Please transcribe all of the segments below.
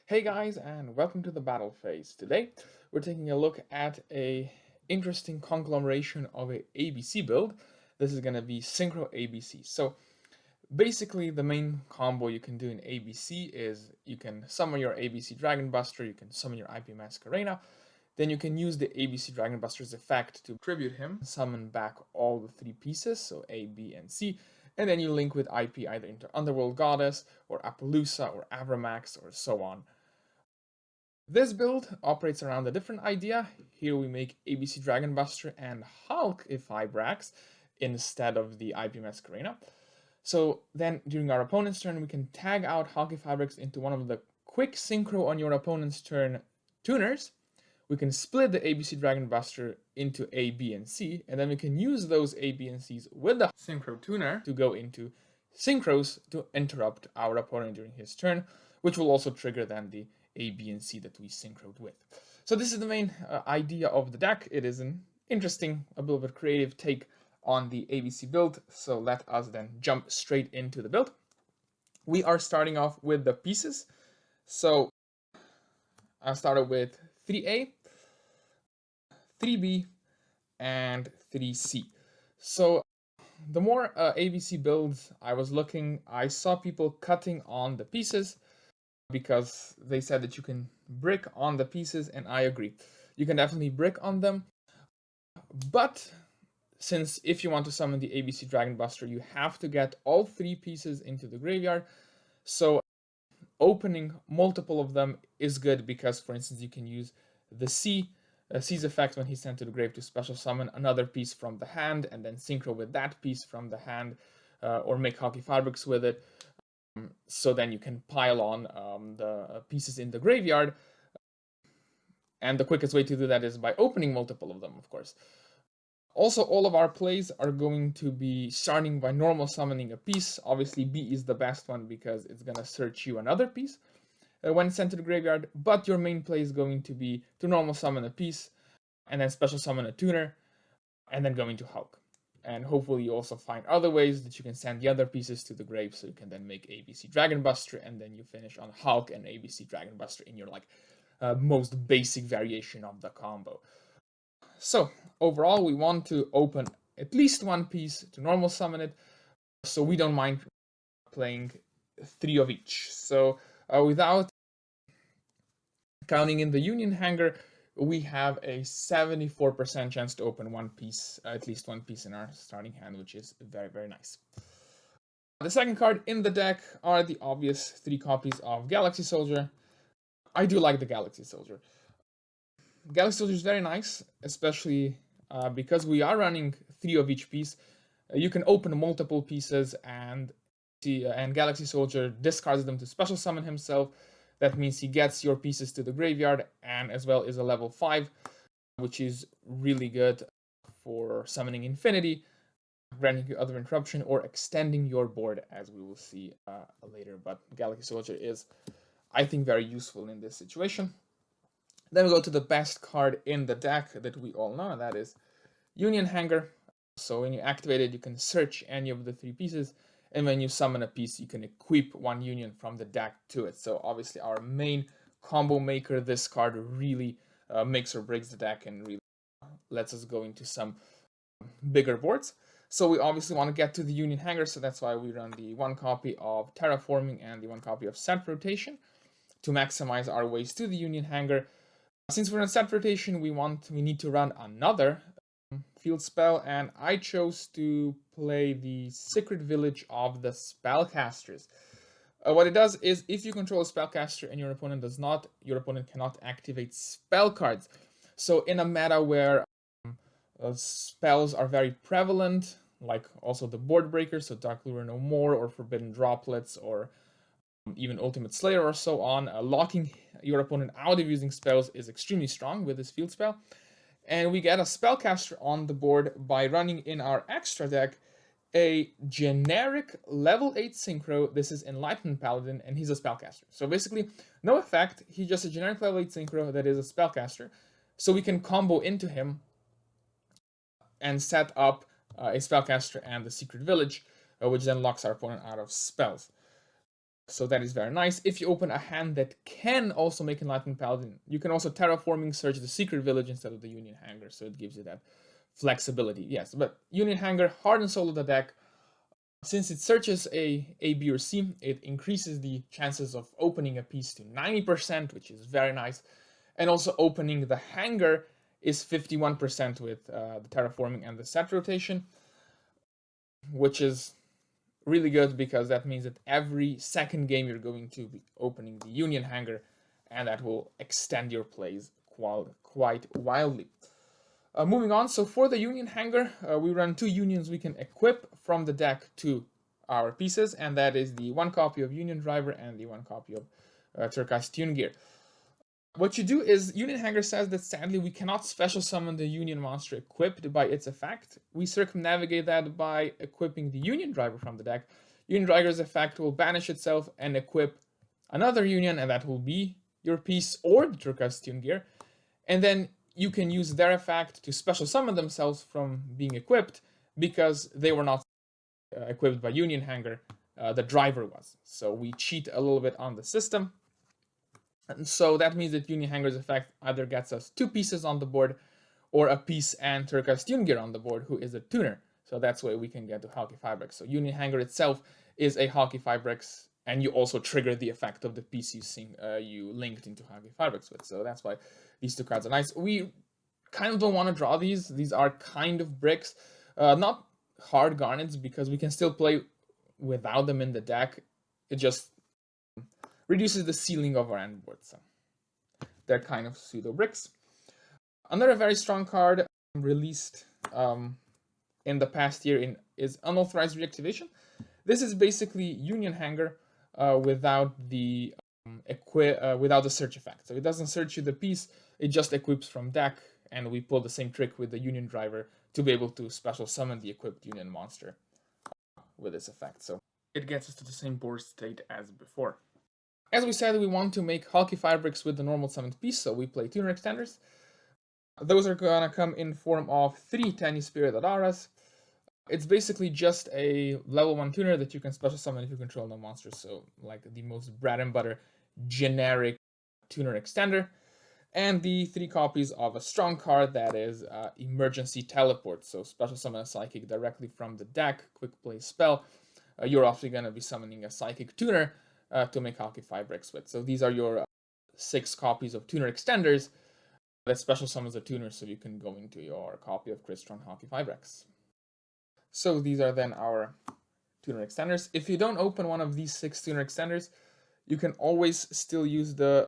Hey guys, and welcome to the battle phase. Today, we're taking a look at a interesting conglomeration of a ABC build. This is going to be Synchro ABC. So basically, the main combo you can do in ABC is you can summon your ABC Dragon Buster, you can summon your IP Masquerena, then you can use the ABC Dragon Buster's effect to tribute him, summon back all the three pieces, so A, B, and C, and then you link with IP either into Underworld Goddess, or Appaloosa, or Avramax, or so on. This build operates around a different idea. Here we make ABC Dragon Buster and Halqifibrax instead of the IP Masquerena. So then during our opponent's turn, we can tag out Halqifibrax into one of the quick synchro on your opponent's turn tuners. We can split the ABC Dragon Buster into A, B, and C, and then we can use those A, B, and Cs with the synchro tuner to go into synchros to interrupt our opponent during his turn, which will also trigger then the A, B, and C that we synchroed with. So this is the main idea of the deck. It is an interesting, a little bit creative take on the ABC build, so let us then jump straight into the build. We are starting off with the pieces. So I started with 3A, 3B, and 3C. So the more ABC builds I was looking, I saw people cutting on the pieces because they said that you can brick on the pieces, and I agree. You can definitely brick on them, but since if you want to summon the ABC Dragon Buster, you have to get all three pieces into the graveyard, so opening multiple of them is good because, for instance, you can use the C's effect when he's sent to the grave to special summon another piece from the hand and then synchro with that piece from the hand, or make Halqifibrax with it. So then you can pile on the pieces in the graveyard, and the quickest way to do that is by opening multiple of them, of course. Also, all of our plays are going to be starting by normal summoning a piece. Obviously, B is the best one because it's going to search you another piece when sent to the graveyard, but your main play is going to be to normal summon a piece, and then special summon a tuner, and then going to Hulk. And hopefully you also find other ways that you can send the other pieces to the grave, so you can then make ABC Dragon Buster, and then you finish on Hulk and ABC Dragon Buster in your most basic variation of the combo. So overall, we want to open at least one piece to normal summon it, so we don't mind playing 3 of each. So without counting in the Union Hanger, we have a 74% chance to open one piece, at least one piece in our starting hand, which is very, very nice. The second card in the deck are the obvious 3 copies of Galaxy Soldier. I do like the Galaxy Soldier. Galaxy Soldier is very nice, especially because we are running 3 of each piece. You can open multiple pieces, and Galaxy Soldier discards them to special summon himself. That means he gets your pieces to the graveyard, and as well is a level 5, which is really good for summoning Infinity, granting you other interruption, or extending your board, as we will see later. But Galaxy Soldier is, I think, very useful in this situation. Then we go to the best card in the deck that we all know, and that is Union Hanger. So when you activate it, you can search any of the 3 pieces, and when you summon a piece, you can equip one Union from the deck to it. So obviously our main combo maker, this card really makes or breaks the deck and really lets us go into some bigger boards. So we obviously want to get to the Union Hanger, so that's why we run the 1 copy of Terraforming and the 1 copy of Set Rotation to maximize our ways to the Union Hanger. Since we're in set rotation, we need to run another field spell, and I chose to play the Secret Village of the Spellcasters. What it does is, if you control a spellcaster and your opponent does not, your opponent cannot activate spell cards. So in a meta where spells are very prevalent, like also the board breakers, so Dark Lure No More, or Forbidden Droplets, or even Ultimate Slayer or so on, locking your opponent out of using spells is extremely strong with this field spell. And we get a spellcaster on the board by running in our extra deck a generic level 8 synchro. This is Enlightened Paladin, and he's a spellcaster. So basically, no effect, he's just a generic level 8 synchro that is a spellcaster. So we can combo into him and set up a spellcaster and the Secret Village, which then locks our opponent out of spells. So that is very nice. If you open a hand that can also make Enlightenment Paladin, you can also Terraforming search the Secret Village instead of the Union Hanger, so it gives you that flexibility. Yes, but Union Hanger, heart and soul of the deck, since it searches A, B, or C, it increases the chances of opening a piece to 90%, which is very nice. And also opening the hanger is 51% with the terraforming and the set rotation, which is really good because that means that every second game you're going to be opening the Union Hanger, and that will extend your plays quite wildly. Moving on, so for the Union Hanger, we run 2 unions we can equip from the deck to our pieces, and that is the 1 copy of Union Driver and the 1 copy of Turquoise Tune Gear. What you do is, Union Hanger says that sadly we cannot special summon the Union monster equipped by its effect. We circumnavigate that by equipping the Union Driver from the deck. Union Driver's effect will banish itself and equip another Union, and that will be your piece or the Turquoise Tune Gear. And then you can use their effect to special summon themselves from being equipped because they were not equipped by Union Hanger. The driver was. So we cheat a little bit on the system. And so that means that Union Hanger's effect either gets us 2 pieces on the board or a piece and Turquoise Tune Gear on the board, who is a tuner. So that's why we can get to Halqifibrax. So Union Hanger itself is a Halqifibrax, and you also trigger the effect of the piece you linked into Halqifibrax with. So that's why these 2 cards are nice. We kind of don't want to draw these. These are kind of bricks. Not hard garnets, because we can still play without them in the deck. It just reduces the ceiling of our end board. So they're kind of pseudo bricks. Another very strong card released in the past year is Unauthorized Reactivation. This is basically Union Hanger without the search effect. So it doesn't search you the piece, it just equips from deck, and we pull the same trick with the Union Driver to be able to special summon the equipped Union monster with this effect. So it gets us to the same board state as before. As we said, we want to make Halqifibrax with the normal summoned piece, so we play tuner extenders. Those are gonna come in form of 3 Tiny Spirit Adaras. It's basically just a level 1 tuner that you can special summon if you control no monsters, so like the most bread and butter generic tuner extender. And the 3 copies of a strong card that is Emergency Teleport, so special summon a Psychic directly from the deck, quick play spell. You're obviously going to be summoning a Psychic tuner to make Halqifibrax with. So these are your 6 copies of tuner extenders that special summons a tuner, so you can go into your copy of Crystron Halqifibrax. So these are then our tuner extenders. If you don't open one of these 6 tuner extenders, you can always still use the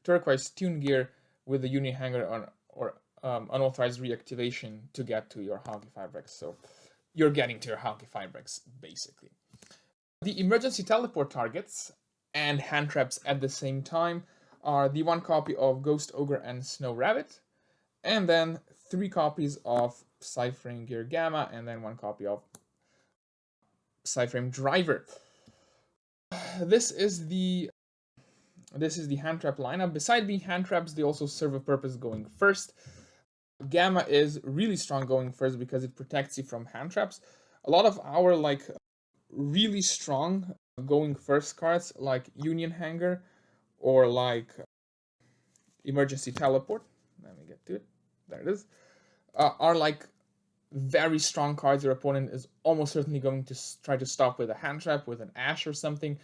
Turquoise Tune Gear with the Union Hanger or Unauthorized Reactivation to get to your Halqifibrax. So you're getting to your Halqifibrax, basically. The emergency teleport targets and hand traps at the same time are the 1 copy of Ghost Ogre and Snow Rabbit, and then 3 copies of Psyframe Gear Gamma, and then 1 copy of Psyframe Driver. This is the hand trap lineup. Beside being hand traps, they also serve a purpose going first. Gamma is really strong going first because it protects you from hand traps. A lot of our really strong going first cards like Union Hanger or like Emergency Teleport, let me get to it, there it is, are like very strong cards your opponent is almost certainly going to try to stop with a hand trap, with an Ash or something.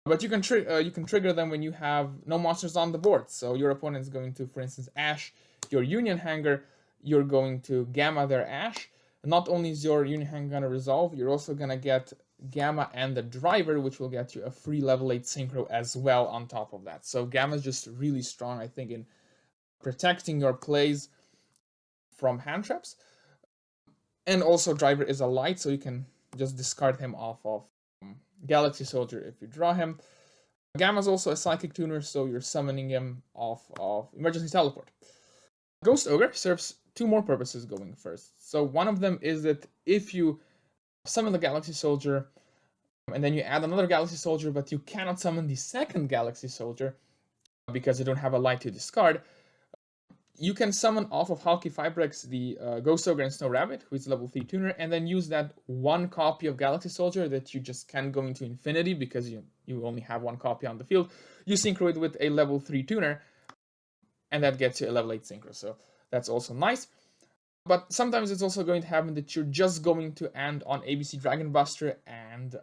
But you can trigger them when you have no monsters on the board. So your opponent is going to, for instance, Ash your Union Hanger, you're going to Gamma their Ash. Not only is your Union Hanger going to resolve, you're also going to get Gamma and the Driver, which will get you a free level 8 Synchro as well on top of that. So Gamma is just really strong, I think, in protecting your plays from hand traps. And also Driver is a light, so you can just discard him off of Galaxy Soldier if you draw him. Gamma's also a Psychic tuner, so you're summoning him off of Emergency Teleport. Ghost Ogre serves 2 more purposes going first. So one of them is that if you summon the Galaxy Soldier, and then you add another Galaxy Soldier, but you cannot summon the second Galaxy Soldier because you don't have a light to discard, you can summon off of Halqifibrax the Ghost Ogre and Snow Rabbit, who is level 3 tuner, and then use that one copy of Galaxy Soldier that you just can't go into infinity because you only have one copy on the field. You synchro it with a level 3 tuner, and that gets you a level 8 synchro. So that's also nice. But sometimes it's also going to happen that you're just going to end on ABC Dragon Buster and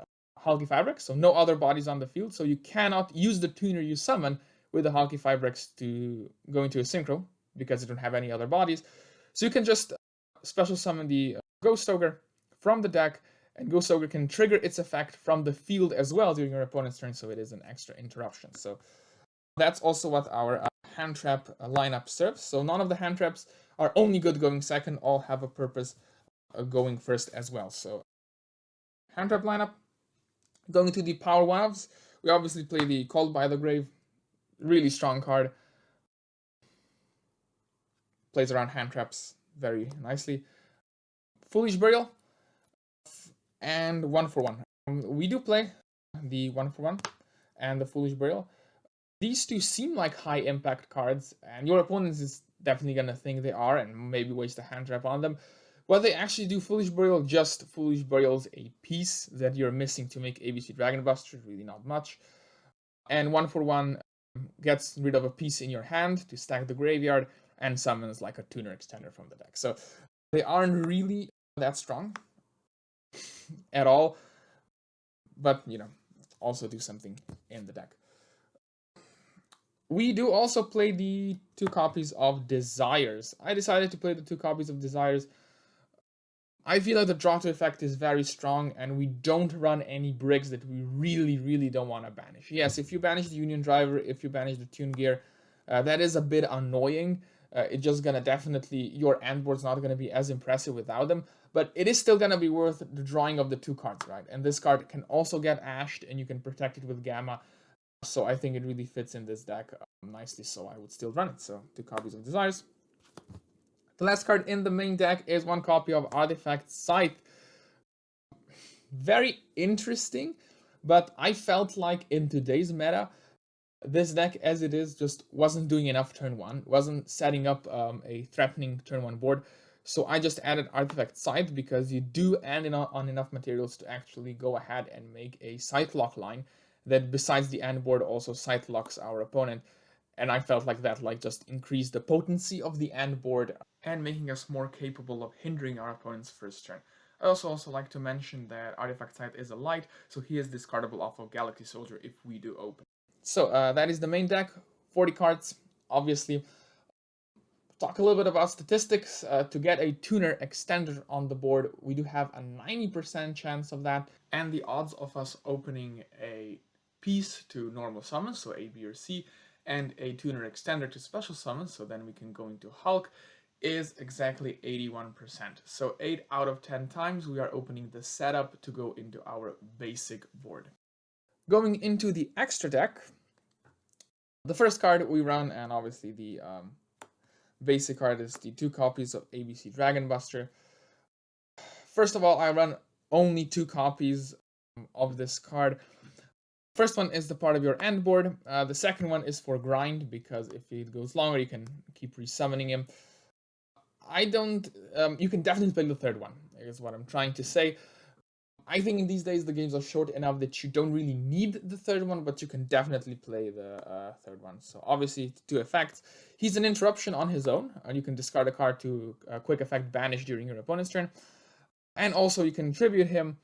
Halqifibrax, so no other bodies on the field, so you cannot use the tuner you summon with the Halqifibrax to go into a synchro, because you don't have any other bodies. So you can just special summon the Ghost Ogre from the deck, and Ghost Ogre can trigger its effect from the field as well during your opponent's turn, so it is an extra interruption. So that's also what our hand trap lineup serves. So none of the hand traps are only good going second, all have a purpose going first as well. So hand trap lineup, going to the power one-offs, we obviously play the Called by the Grave, really strong card. Plays around hand traps very nicely. Foolish Burial and 1-for-1. We do play the 1-for-1 and the Foolish Burial. These two seem like high impact cards, and your opponent is definitely going to think they are and maybe waste a hand trap on them. What they actually do, Foolish Burial, just Foolish Burial's a piece that you're missing to make ABC Dragon Buster, really not much. And 1-for-1 gets rid of a piece in your hand to stack the graveyard and summons like a tuner extender from the deck. So they aren't really that strong at all, but also do something in the deck. We do also play the 2 copies of Desires. I decided to play the 2 copies of Desires. I feel like the draw to effect is very strong, and we don't run any bricks that we really don't want to banish. Yes, if you banish the Union Driver, if you banish the Tune Gear, that is a bit annoying. It's just gonna definitely, your end board's not gonna be as impressive without them, but it is still gonna be worth the drawing of the 2 cards, right? And this card can also get ashed, and you can protect it with Gamma. So I think it really fits in this deck nicely, so I would still run it. So 2 copies of Desires. The last card in the main deck is 1 copy of Artifact Scythe. Very interesting, but I felt like in today's meta, this deck as it is just wasn't doing enough turn 1, wasn't setting up a threatening turn 1 board. So I just added Artifact Scythe because you do end on enough materials to actually go ahead and make a Scythe lock line that besides the end board also Scythe locks our opponent. And I felt like that just increased the potency of the end board and making us more capable of hindering our opponent's first turn. I also like to mention that Artifact Scythe is a light, so he is discardable off of Galaxy Soldier if we do open. So that is the main deck, 40 cards, obviously. Talk a little bit about statistics. To get a tuner extender on the board, we do have a 90% chance of that, and the odds of us opening a piece to normal summons, so A, B, or C, and a tuner extender to special summons, so then we can go into Hulk, is exactly 81%. So 8 out of 10 times we are opening the setup to go into our basic board. Going into the extra deck, the first card we run, and obviously the basic card, is the 2 copies of ABC Dragon Buster. First of all, I run only 2 copies of this card. First one is the part of your end board. The second one is for grind, because if it goes longer, you can keep resummoning him. You can definitely play the third one, is what I'm trying to say. I think in these days the games are short enough that you don't really need the third one, but you can definitely play the third one. So obviously 2 effects. He's an interruption on his own, and you can discard a card to quick effect banish during your opponent's turn. And also you can tribute him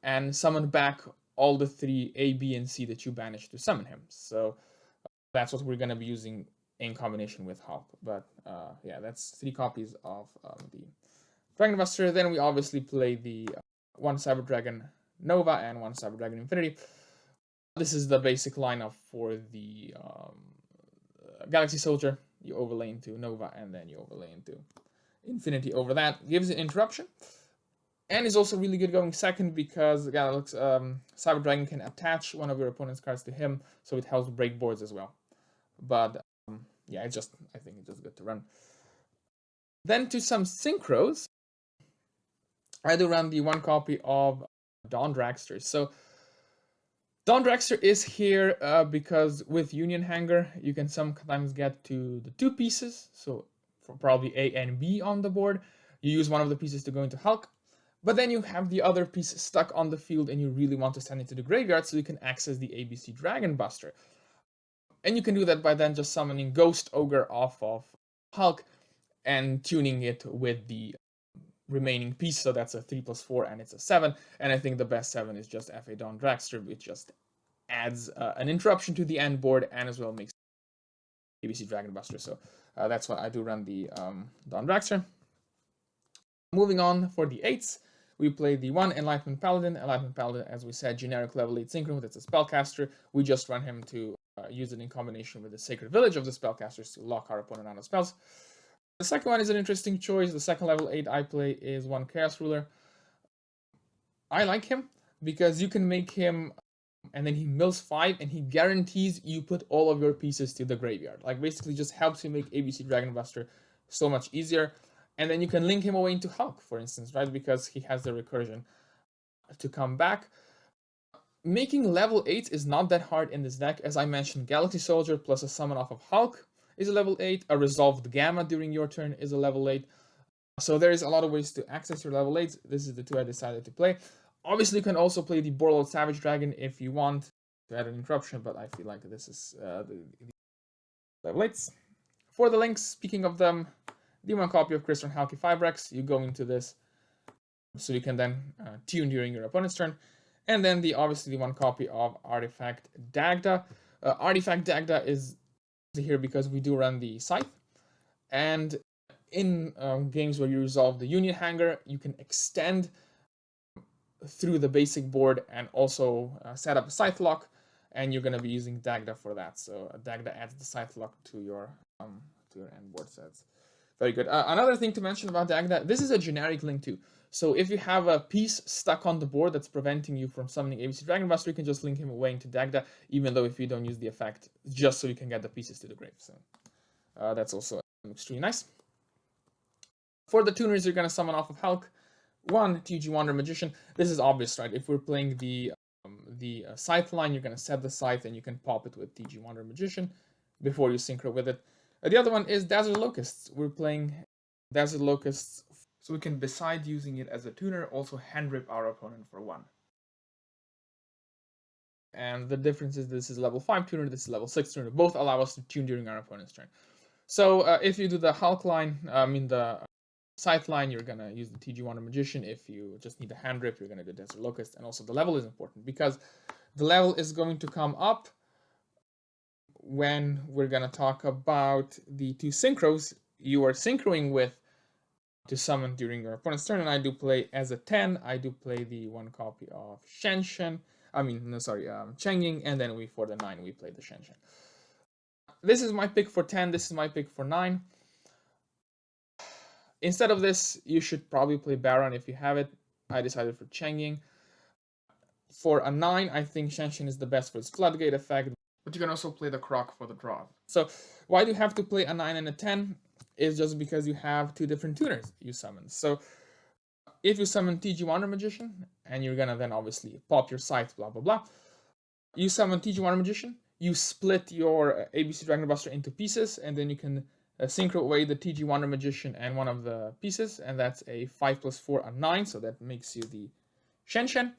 and summon back all the 3 A, B, and C that you banished to summon him. So that's what we're going to be using in combination with Hulk. But yeah, that's 3 copies of the Dragon Buster. Then we obviously play the 1 Cyber Dragon Nova and 1 Cyber Dragon Infinity. This is the basic lineup for the Galaxy Soldier. You overlay into Nova, and then you overlay into Infinity over that. Gives an interruption. And is also really good going second because Cyber Dragon can attach one of your opponent's cards to him, so it helps break boards as well. But yeah, I think it's just good to run. Then to some synchros. I do run the 1 copy of Dawn Dragster. So Dawn Dragster is here because with Union Hanger, you can sometimes get to the 2 pieces, so for probably A and B on the board. You use one of the pieces to go into Hulk, but then you have the other piece stuck on the field and you really want to send it to the graveyard so you can access the ABC Dragon Buster. And you can do that by then just summoning Ghost Ogre off of Hulk and tuning it with the remaining piece, so that's a 3+4 and it's a 7, and I think the best 7 is just FA Dawn Dragster, which just adds an interruption to the end board and as well makes ABC Dragon Buster, so that's why I do run the Dawn Dragster. Moving on for the 8s, we play the 1 Enlightenment Paladin. Enlightenment Paladin, as we said, generic level 8 Synchro, that's a spellcaster. We just run him to use it in combination with the Sacred Village of the spellcasters to lock our opponent out of spells. The second one is an interesting choice. The second level 8 I play is 1 Chaos Ruler. I like him because you can make him and then he mills 5 and he guarantees you put all of your pieces to the graveyard. Like basically just helps you make ABC Dragon Buster so much easier. And then you can link him away into Hulk, for instance, right? Because he has the recursion to come back. Making level 8 is not that hard in this deck. As I mentioned, Galaxy Soldier plus a summon off of Hulk is a level 8. A Resolved Gamma during your turn is a level 8. So there is a lot of ways to access your level 8s. This is the 2 I decided to play. Obviously, you can also play the Borlord Savage Dragon if you want to add an interruption, but I feel like this is the level 8s. For the links, speaking of them, the 1 copy of Crystron Halqifibrax, you go into this so you can then tune during your opponent's turn. And then obviously the 1 copy of Artifact Dagda. Artifact Dagda is here because we do run the Scythe. And in games where you resolve the Union Hanger, you can extend through the basic board and also set up a Scythe lock, and you're going to be using Dagda for that. So Dagda adds the Scythe lock to your end board sets. Very good. Another thing to mention about Dagda, this is a generic link too. So if you have a piece stuck on the board that's preventing you from summoning ABC Dragon Buster, you can just link him away into Dagda, even though if you don't use the effect, just so you can get the pieces to the grave. So that's also extremely nice. For the tuners, you're going to summon off of Hulk 1 TG Wander Magician. This is obvious, right? If we're playing the Scythe line, you're going to set the Scythe and you can pop it with TG Wander Magician before you synchro with it. The other one is Dazzle Locusts. We're playing Dazzle Locusts, so we can, besides using it as a tuner, also hand rip our opponent for 1. And the difference is this is level 5 tuner, this is level 6 tuner. Both allow us to tune during our opponent's turn. So if you do the Hulk line, the Scythe line, you're going to use the TG Wander Magician. If you just need a hand rip, you're going to do Desert Locust. And also the level is important because the level is going to come up when we're going to talk about the 2 synchros you are synchroing with to summon during your opponent's turn. And I do play as a 10. I do play the 1 copy of Changing. And then for the 9, we play the Shenshen. This is my pick for 10. This is my pick for 9. Instead of this, you should probably play Baron if you have it. I decided for Changing. For a 9, I think Shenshin is the best for its Floodgate effect, but you can also play the Croc for the draw. So why do you have to play a 9 and a 10? Is just because you have 2 different tuners you summon. So if you summon TG Wander Magician, and you're gonna then obviously pop your Scythe, blah blah blah, you summon TG Wander Magician, you split your ABC Dragon Buster into pieces, and then you can synchro away the TG Wander Magician and one of the pieces, and that's a 5+4, a 9, so that makes you the Shenshen.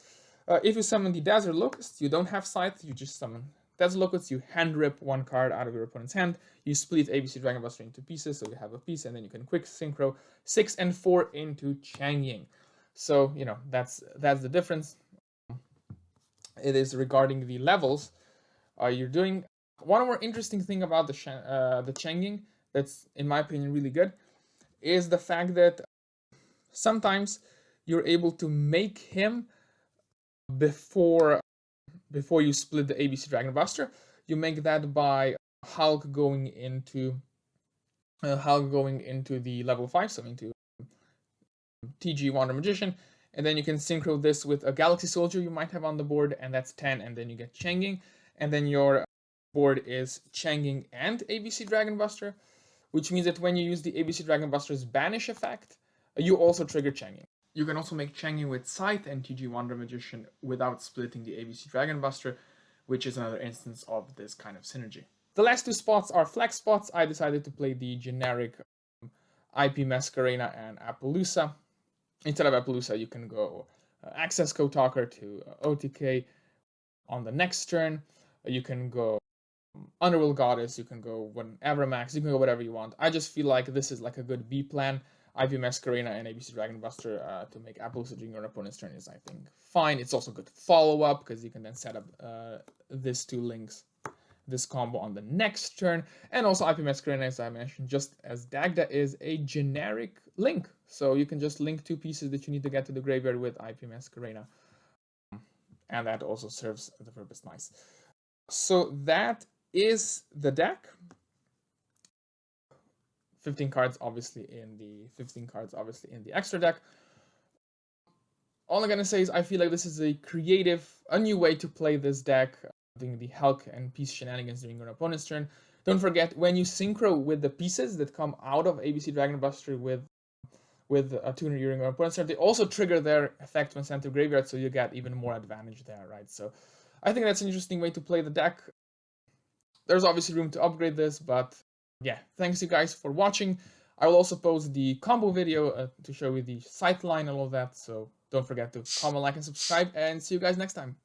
If you summon the Dazzle Locust, you don't have Scythe, you just summon Dazzle Locust, you hand rip 1 card out of your opponent's hand, you split ABC Dragon Buster into pieces, so you have a piece, and then you can quick synchro 6 and 4 into Changying. So, that's the difference. It is regarding the levels you're doing. One more interesting thing about the Changying that's, in my opinion, really good is the fact that sometimes you're able to make him before you split the ABC Dragon Buster. You make that by Hulk going into the level 5, so into TG Wander Magician, and then you can synchro this with a Galaxy Soldier you might have on the board, and that's 10, and then you get Changying, and then your board is Changying and ABC Dragon Buster, which means that when you use the ABC Dragon Buster's Banish effect, you also trigger Changying. You can also make Changying with Scythe and TG Wander Magician without splitting the ABC Dragon Buster. which is another instance of this kind of synergy. The last 2 spots are flex spots. I decided to play the generic IP Masquerena and Appaloosa. Instead of Appaloosa, you can go Access Code Talker to OTK on the next turn. You can go Underworld Goddess, you can go whatever max, you can go whatever you want. I just feel like this is like a good B plan. IP Masquerena and ABC Dragon Buster to make Appaloosa during your opponent's turn is, I think, fine. It's also good follow-up because you can then set up these 2 links, this combo on the next turn. And also IP Masquerena, as I mentioned, just as Dagda is a generic link. So you can just link 2 pieces that you need to get to the graveyard with IP Masquerena. And that also serves the purpose nice. So that is the deck. 15 cards obviously in the extra deck. All I'm gonna say is I feel like this is a new way to play this deck, doing the Hulk and piece shenanigans during your opponent's turn. Don't forget, when you synchro with the pieces that come out of ABC Dragon Buster with a tuner during your opponent's turn, they also trigger their effect when sent to graveyard, so you get even more advantage there, right? So I think that's an interesting way to play the deck. There's obviously room to upgrade this, but yeah, thanks you guys for watching. I will also post the combo video to show you the sight line and all of that, so don't forget to comment, like, and subscribe, and see you guys next time.